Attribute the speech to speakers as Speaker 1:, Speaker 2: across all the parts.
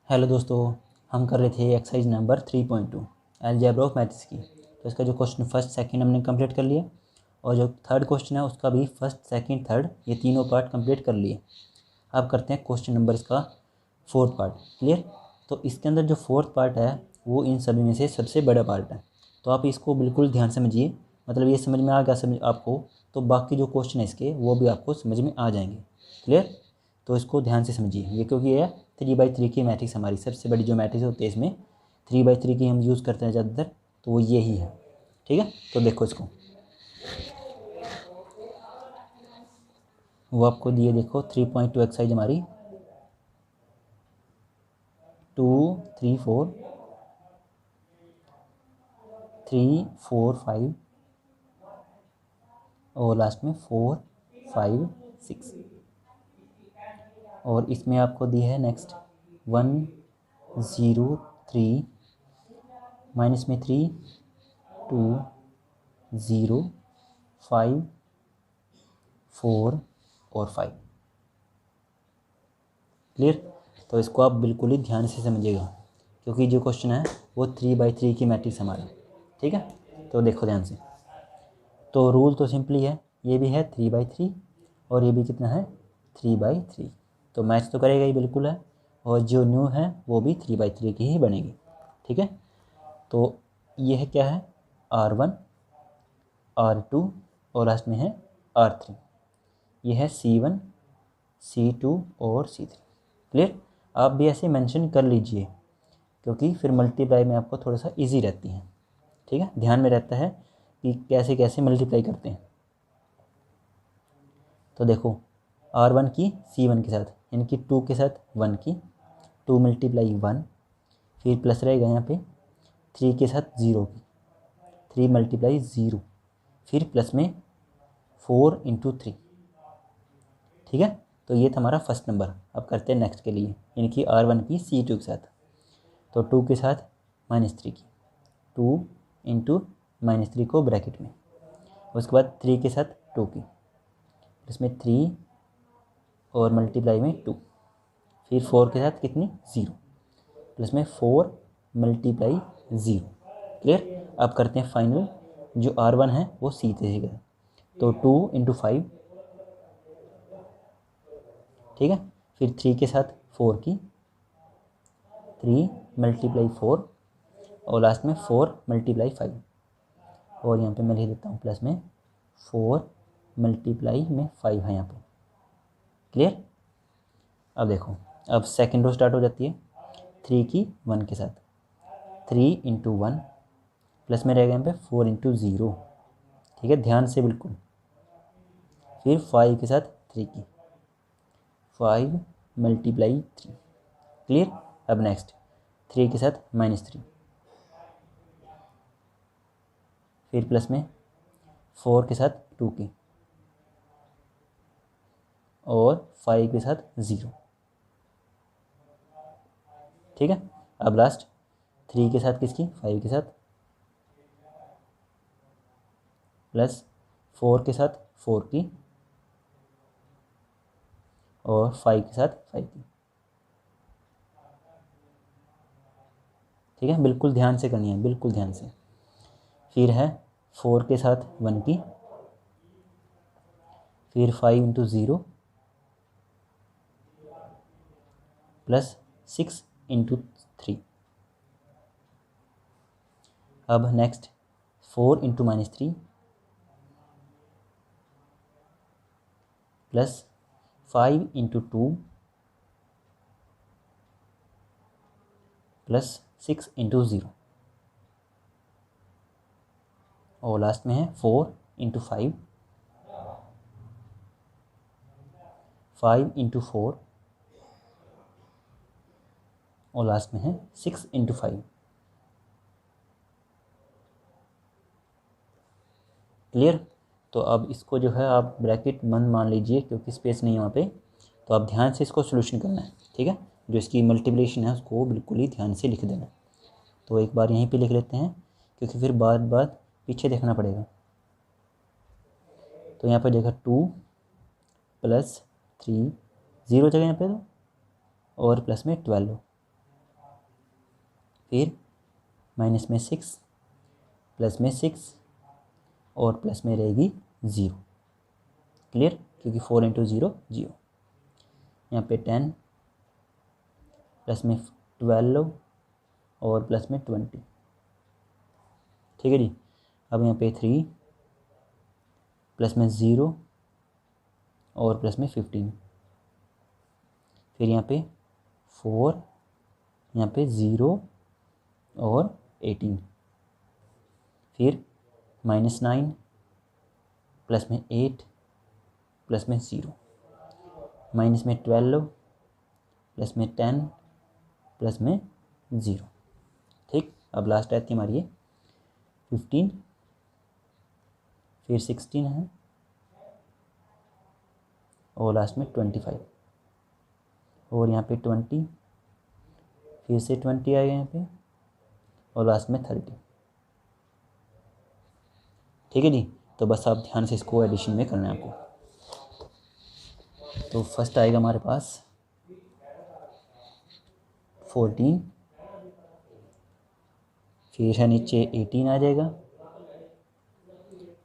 Speaker 1: Hello दोस्तों, हम कर रहे थे exercise number 3.2 algebra of maths की। तो इसका जो क्वेश्चन फर्स्ट सेकंड हमने कंप्लीट कर लिया और जो थर्ड क्वेश्चन है उसका भी फर्स्ट सेकंड थर्ड ये तीनों पार्ट कंप्लीट कर लिए। अब करते हैं क्वेश्चन नंबर इसका फोर्थ पार्ट। क्लियर। तो इसके अंदर जो फोर्थ पार्ट है वो इन सभी में से सबसे बड़ा पार्ट है। तो आप इसको बिल्कुल ध्यान समझिए, मतलब ये समझ में आ गया समझ आपको तो बाकी जो क्वेश्चन है इसके वो भी आपको समझ में आ जाएंगे। क्लियर। तो इसको ध्यान से समझिए, ये क्योंकि ये 3/3 की मैट्रिक्स हमारी सबसे बड़ी जो मैट्रिक्स होती है इसमें 3/3 की हम यूज़ करते हैं ज़्यादातर, तो वो ये ही है। ठीक है। तो देखो इसको, वो आपको दिए, देखो 3.2 एक्सरसाइज हमारी 2 3 4 3 4 5 और लास्ट में 4 5 6 और इसमें आपको दी है नेक्स्ट 1 0 3 माइनस में 3 2 0 5 4 और 5। क्लियर। तो इसको आप बिल्कुल ही ध्यान से समझिएगा क्योंकि जो क्वेश्चन है वो 3/3 की मैट्रिक्स हमारी। ठीक है। तो देखो ध्यान से, तो रूल तो सिंपली है, ये भी है 3/3 और ये भी कितना है 3/3। तो मैच तो करेगा ही बिल्कुल है, और जो न्यू है वो भी 3/3 की ही बनेगी। ठीक है। तो ये है क्या है R1 R2 और लास्ट में है R3। ये है C1 C2 और C3। क्लियर। आप भी ऐसे मेंशन कर लीजिए क्योंकि फिर मल्टीप्लाई में आपको थोड़ा सा इजी रहती है। ठीक है, ध्यान में रहता है कि कैसे कैसे मल्टीप्लाई करते हैं। तो देखो R1 की C1 के साथ यानी कि 2 के साथ 1 की 2 × 1, फिर प्लस रहेगा यहाँ पे 3 के साथ 0 की 3 × 0, फिर प्लस में 4 × 3। ठीक है। तो ये था हमारा फर्स्ट नंबर। अब करते हैं नेक्स्ट के लिए, यानी कि R1 की C2 के साथ। तो 2 के साथ -3 की 2 × -3 को ब्रैकेट में, उसके बाद 3 के साथ 2 की, इसमें 3 और मल्टीप्लाई में 2, फिर 4 के साथ कितनी 0, प्लस में 4 × 0। क्लियर। अब करते हैं फाइनल, जो R1 है वो C से गया, तो 2 × 5। ठीक है। फिर 3 के साथ 4 की 3 × 4 और लास्ट में 4 × 5, और यहाँ पे मैं लिख देता हूँ प्लस में 4 × में 5 है यहाँ पे। क्लियर। अब देखो, अब सेकेंड रो स्टार्ट हो जाती है 3 की 1 के साथ 3 × 1, प्लस में रहेगा यहाँ पे 4 × 0। ठीक है, ध्यान से बिल्कुल। फिर 5 के साथ 3 की 5 × 3। क्लियर। अब नेक्स्ट 3 के साथ -3, फिर प्लस में 4 के साथ 2 की और 5 के साथ 0। ठीक है। अब लास्ट 3 के साथ किसकी 5 के साथ, प्लस 4 के साथ 4 की और 5 के साथ 5 की। ठीक है, बिल्कुल ध्यान से करनी है, बिल्कुल ध्यान से। फिर है 4 के साथ 1 की, फिर 5 × 0 प्लस 6 × 3। अब नेक्स्ट 4 × -3 प्लस 5 × 2 प्लस 6 × 0 और लास्ट में है 4 × 5 5 × 4 और लास्ट में है 6 × 5। क्लियर। तो अब इसको जो है आप ब्रैकेट बंद मान लीजिए क्योंकि स्पेस नहीं है वहाँ पे। तो आप ध्यान से इसको सोल्यूशन करना है। ठीक है, जो इसकी मल्टीप्लिकेशन है उसको बिल्कुल ही ध्यान से लिख देना। तो एक बार यहीं पे लिख लेते हैं क्योंकि फिर बार बार पीछे देखना पड़ेगा। तो यहाँ पे देखा 2 + 3 0 जगह यहाँ पे तो, और प्लस में 12 फिर माइनस में 6, प्लस में 6 और प्लस में रहेगी 0। क्लियर, क्योंकि 4 इंटू 0 0। यहाँ पे 10 प्लस में 12 और प्लस में 20। ठीक है जी। अब यहाँ पे 3 प्लस में 0 और प्लस में 15। फिर यहाँ पे 4, यहाँ पे 0 और 18। फिर -9 प्लस में 8 प्लस में 0, माइनस में 12 प्लस में 10 प्लस में 0। ठीक, अब लास्ट आती हमारी है 15, फिर 16 है और लास्ट में 25 और यहाँ पे 20, फिर से 20 आएगा यहाँ पे और लास्ट में 30। ठीक है जी। तो बस आप ध्यान से इसको एडिशन में करना है आपको। तो फर्स्ट आएगा हमारे पास 14, फिर है नीचे 18 आ जाएगा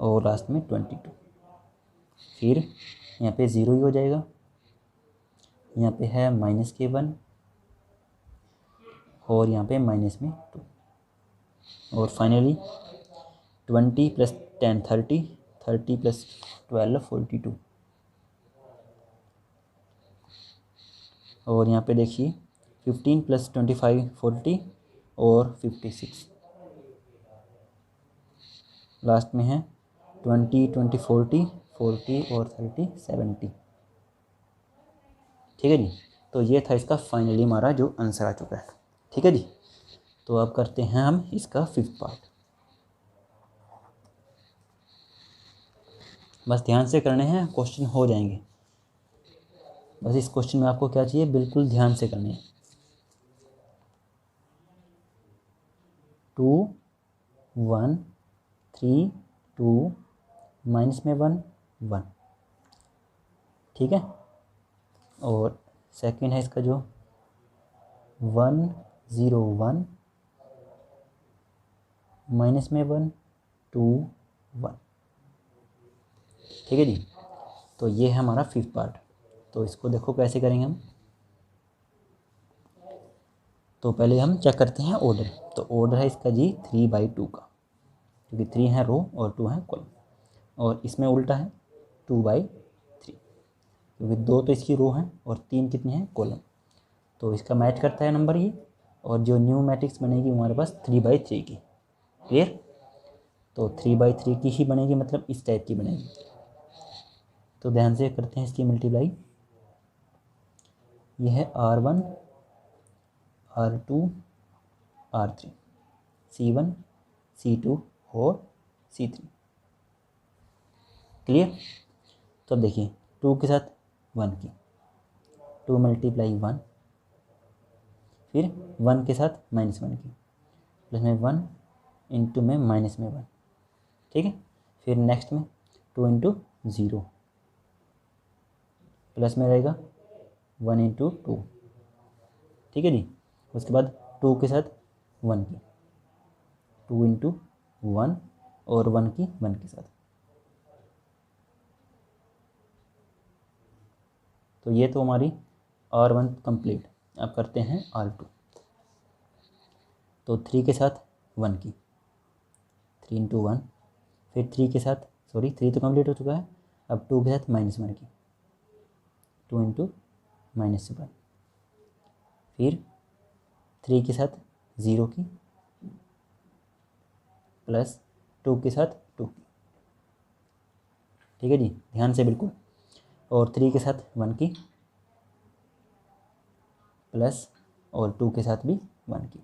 Speaker 1: और लास्ट में 22। फिर यहाँ पे 0 ही हो जाएगा, यहाँ पे है -1 और यहाँ पे -2 और फाइनली 20 प्लस 10 30, 30 प्लस 12 42। और यहाँ पे देखिए 15 प्लस 25 40 और 56। लास्ट में है 20 20 40 40 और 30 70। ठीक है जी। तो ये था इसका फाइनली हमारा जो आंसर आ चुका है। ठीक है जी। तो अब करते हैं हम इसका 5th पार्ट। बस ध्यान से करने हैं, क्वेश्चन हो जाएंगे। बस इस क्वेश्चन में आपको क्या चाहिए, बिल्कुल ध्यान से करने हैं। 2 1 3 2 माइनस में 1 1। ठीक है। और सेकंड है इसका जो 1 0 1 माइनस में 1 2 1। ठीक है जी। तो ये है हमारा 5th पार्ट। तो इसको देखो कैसे करेंगे हम। तो पहले हम चेक करते हैं ऑर्डर। तो ऑर्डर है इसका जी 3/2 का, क्योंकि 3 है रो और 2 है कॉलम। और इसमें उल्टा है 2/3, क्योंकि 2 तो इसकी रो है और 3 कितनी है कॉलम। तो इसका मैच करता है नंबर ये। और जो न्यू मैट्रिक्स बनेगी हमारे पास 3/3 की। क्लियर। तो 3/3 की ही बनेगी, मतलब इस टाइप की बनेगी। तो ध्यान से करते हैं इसकी मल्टीप्लाई। यह है R1 R2 R3 C1 C2 और C3। क्लियर। तो अब देखिए 2 के साथ 1 की, 2 × 1, फिर 1 के साथ -1 की, प्लस में 1 इंटू में माइनस में 1। ठीक है। फिर नेक्स्ट में 2 इंटू 0, प्लस में रहेगा 1 इंटू 2। ठीक है जी। उसके बाद 2 के साथ 1 की, 2 इंटू 1 और 1 की 1 के साथ। तो ये तो हमारी R1 कंप्लीट। अब करते हैं R2। तो 3 के साथ 1 की, 3 इंटू 1, फिर 3 के साथ 3 तो कंप्लीट हो चुका है। अब 2 के साथ -1 की, 2 इंटू -1, फिर 3 के साथ 0 की, प्लस 2 के साथ 2 की। ठीक है जी, ध्यान से बिल्कुल। और 3 के साथ 1 की, प्लस और 2 के साथ भी 1 की।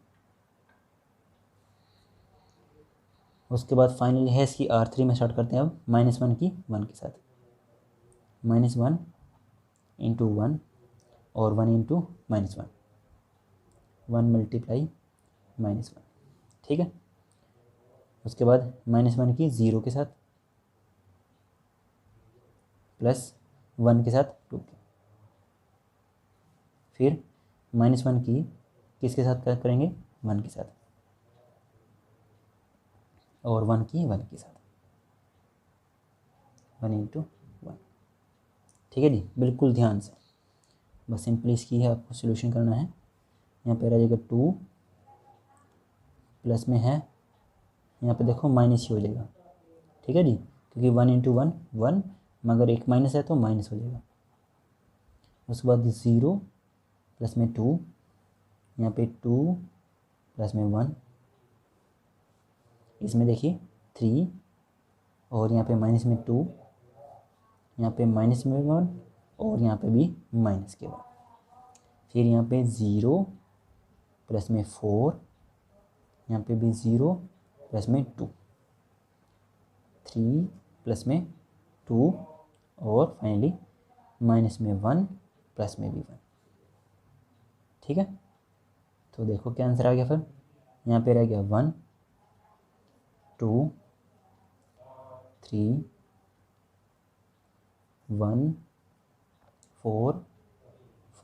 Speaker 1: उसके बाद फाइनली है इसकी R3 में स्टार्ट करते हैं अब -1 की 1 के साथ, -1 इंटू 1 और 1 इंटू -1, 1 मल्टीप्लाई -1। ठीक है। उसके बाद -1 की 0 के साथ, प्लस 1 के साथ 2 की, फिर -1 की किसके साथ करेंगे, वन के साथ, और वन के साथ, 1 × 1। ठीक है जी, बिल्कुल ध्यान से, बस सिंपली इसकी है आपको सोल्यूशन करना है। यहाँ पे रह जाएगा 2, प्लस में है यहाँ पे देखो माइनस ही हो जाएगा। ठीक है जी, क्योंकि 1 × 1 1, मगर एक माइनस है तो माइनस हो जाएगा। उसके बाद 0 प्लस में 2, यहाँ पे 2 प्लस में 1, इसमें देखिए 3, और यहाँ पे माइनस में 2, यहाँ पे माइनस में 1, और यहाँ पे भी माइनस के 1। फिर यहाँ पे 0 प्लस में 4, यहाँ पे भी 0 प्लस में 2, 3 प्लस में 2, और फाइनली माइनस में 1 प्लस में भी 1। ठीक है, तो देखो क्या आंसर आ गया। फिर यहाँ पे रह गया 1 2 3 1 4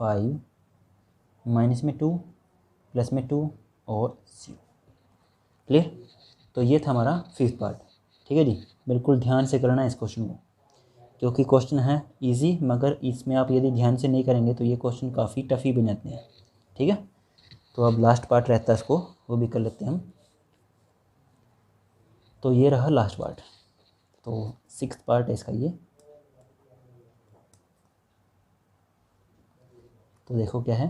Speaker 1: 5, माइनस में 2 प्लस में 2 और 0। क्लियर। तो ये था हमारा 5th पार्ट। ठीक है जी, बिल्कुल ध्यान से करना है इस क्वेश्चन को, क्योंकि क्वेश्चन है इजी, मगर इसमें आप यदि ध्यान से नहीं करेंगे तो ये क्वेश्चन काफ़ी टफ ही बन जाते हैं। ठीक है, तो अब लास्ट पार्ट रहता है, इसको वो भी कर लेते हैं हम। तो ये रहा लास्ट पार्ट, तो 6th पार्ट है इसका ये। तो देखो क्या है,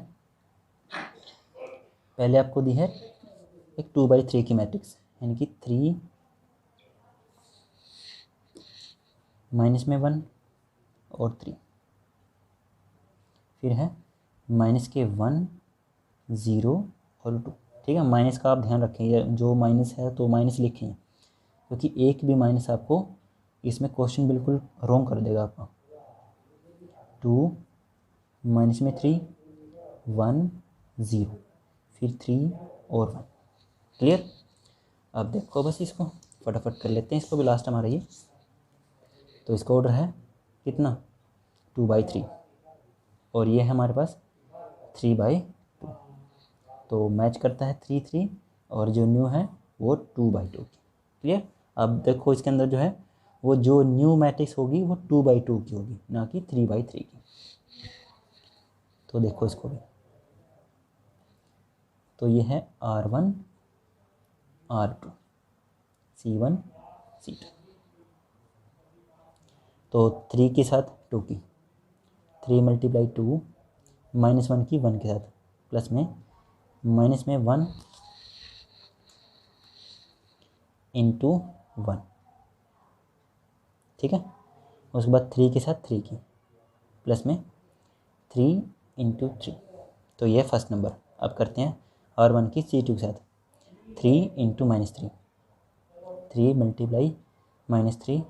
Speaker 1: पहले आपको दी है एक 2/3 की मैट्रिक्स, यानी कि 3 माइनस में 1 और 3, फिर है माइनस के 1 0 और 2। ठीक है, माइनस का आप ध्यान रखें, जो माइनस है तो माइनस लिखें, क्योंकि एक भी माइनस आपको इसमें क्वेश्चन बिल्कुल रॉन्ग कर देगा आपका। 2 माइनस में 3 1 0, फिर 3 और 1। क्लियर। अब देखो बस इसको फटाफट कर लेते हैं, इसको भी लास्ट हमारा ये। तो इसका ऑर्डर है कितना 2/3, और ये है हमारे पास 3/2। तो मैच करता है 3 3, और जो न्यू है वो 2/2 की। क्लियर। अब देखो इसके अंदर जो है वो जो न्यू मैट्रिक्स होगी वो 2/2 की होगी, ना कि 3/3 की। तो देखो इसको भी, तो ये है R1 R2 C1 C2। तो 3 के साथ 2 की, 3 × 2, -1 की 1 के साथ, प्लस में माइनस में 1 × 1। ठीक है, उसके बाद 3 के साथ 3 की, प्लस में 3 × 3। तो ये फर्स्ट नंबर। अब करते हैं R1 की C2 के साथ, 3 × -3, 3 × -3,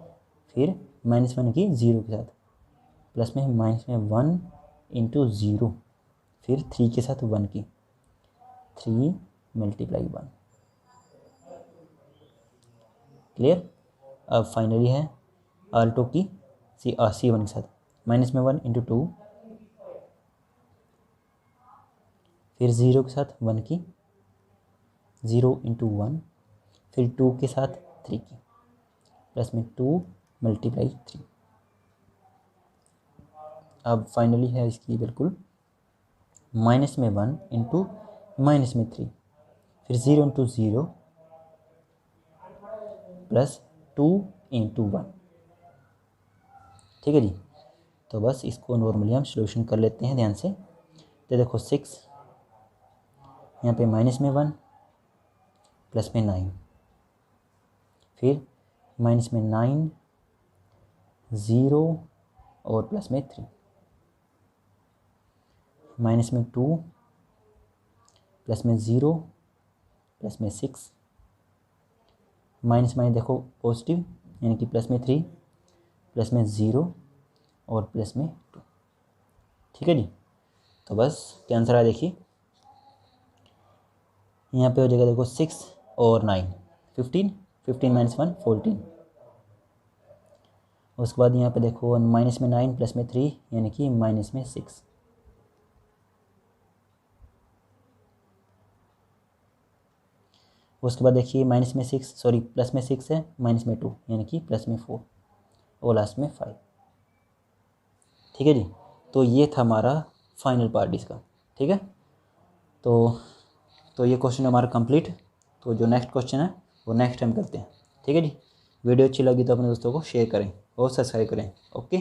Speaker 1: फिर -1 की 0 के साथ, प्लस में -1 × 0, फिर 3 के साथ 1 की, 3 × 1। क्लियर। अब फाइनली है R2 की C1 के साथ, -1 × 2, फिर 0 के साथ 1 की, 0 × 1, फिर 2 के साथ 3 की, प्लस में 2 × 3। अब फाइनली है इसकी बिल्कुल -1 × -3, फिर 0 × 0, प्लस 2 × 1। ठीक है जी, तो बस इसको नॉर्मली हम सॉल्यूशन कर लेते हैं ध्यान से। तो देखो 6, यहाँ पे -1, प्लस में 9, फिर -9 0 और प्लस में 3, -2 प्लस में 0 प्लस में 6, माइनस देखो पॉजिटिव, यानी कि प्लस में 3, प्लस में 0 और प्लस में 2। ठीक है जी, तो बस क्या आंसर आया देखिए, यहाँ पे हो जाएगा देखो 6 और 9 15, 15 - 1 14। उसके बाद यहाँ पे देखो माइनस में 9 प्लस में 3, यानी कि माइनस में 6। उसके बाद देखिए माइनस में 6 सॉरी प्लस में 6 है, माइनस में 2 यानी कि प्लस में 4 और लास्ट में 5। ठीक है जी, तो ये था हमारा फाइनल पार्ट इसका। ठीक है, तो ये क्वेश्चन हमारा कंप्लीट। तो जो नेक्स्ट क्वेश्चन है वो नेक्स्ट टाइम करते हैं। ठीक है जी, वीडियो अच्छी लगी तो अपने दोस्तों को शेयर करें और सब्सक्राइब करें। ओके।